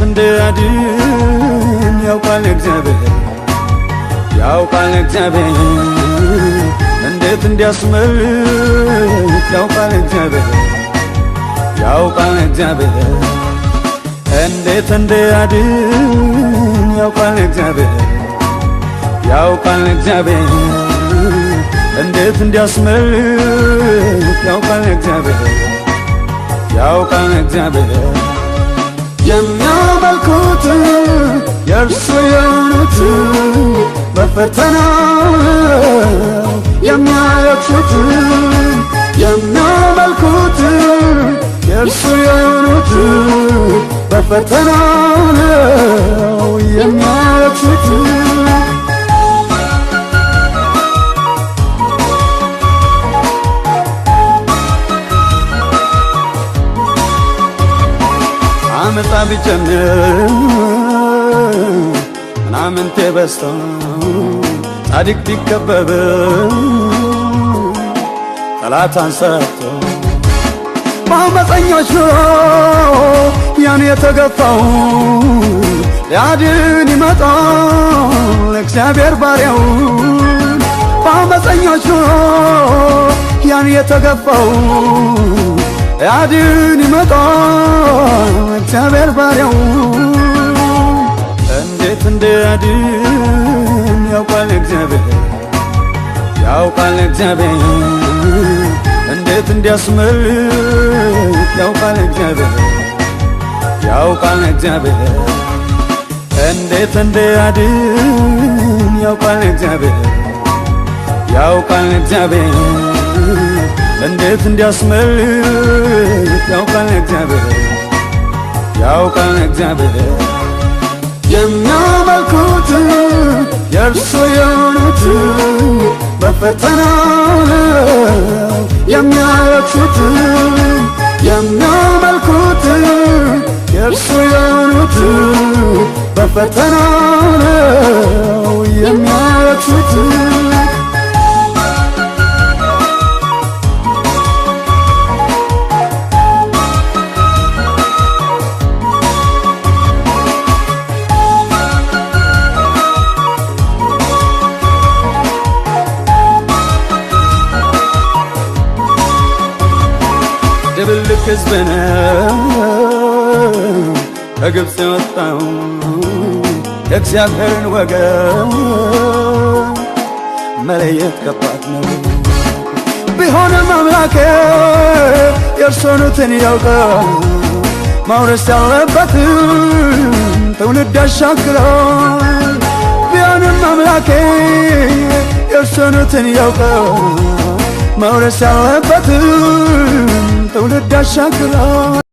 እንደአድን ያውቃል እግዚአብሔር እንዴት እንዲያስመልጥ ያውቃል እግዚአብሔር እንዴት እንደአድን ያውቃል እግዚአብሔር እንዴት እንዲያስመልጥ ያውቃል እግዚአብሔር የሚያመልኩት የእርሱ የሆኑት በፈተና የሚያለቅሱት የሚያመልኩት የእርሱ የሆኑት በፈተና የሚያለቅሱት አመጣ ቢጀምር ምናምንቴ በዝቶ ጻድቅ ቢከበብ ጠላት አንሰርቶ በአመፀኞች ኑሮ ያን የተገፋው ሊያድን ይመጣል እግዚአብሔር ባሪያውን በአመፀኞች ኑሮ ያን የተገፋው ሊያድን ይመጣል እግዚአብሔር ባሪያውን እንዴት እንደያድን ያውቃል እግዚአብሔር እንዴት እንዲያስመልጥ ያውቃል እግዚአብሔር እንዴት እንደያድን ያውቃል እግዚአብሔር እንዴት እንዲያስመልጥ ያውቃል እግዚአብሔር የሚያመልኩት የእርሱ የሆኑት በፈተና የሚያለቅሱት የሚያመልኩት የእርሱ የሆኑት በፈተና የሚያለቅሱት ድብልቅ ሕዝብ ነው ከግብፅ የወጣው የእግዚአብሔርን ወገን መለየት ከባድ ነው። ቢሆንም አምላኬ የእርሱኑትን ያውቃል መውረስ ያለበትን ትውልድ ያሻግራል። ቢሆንም አምላኬ የእርሱኑትን ያውቃል መውረስ ያለበትን ትውልድ ያሻግራል።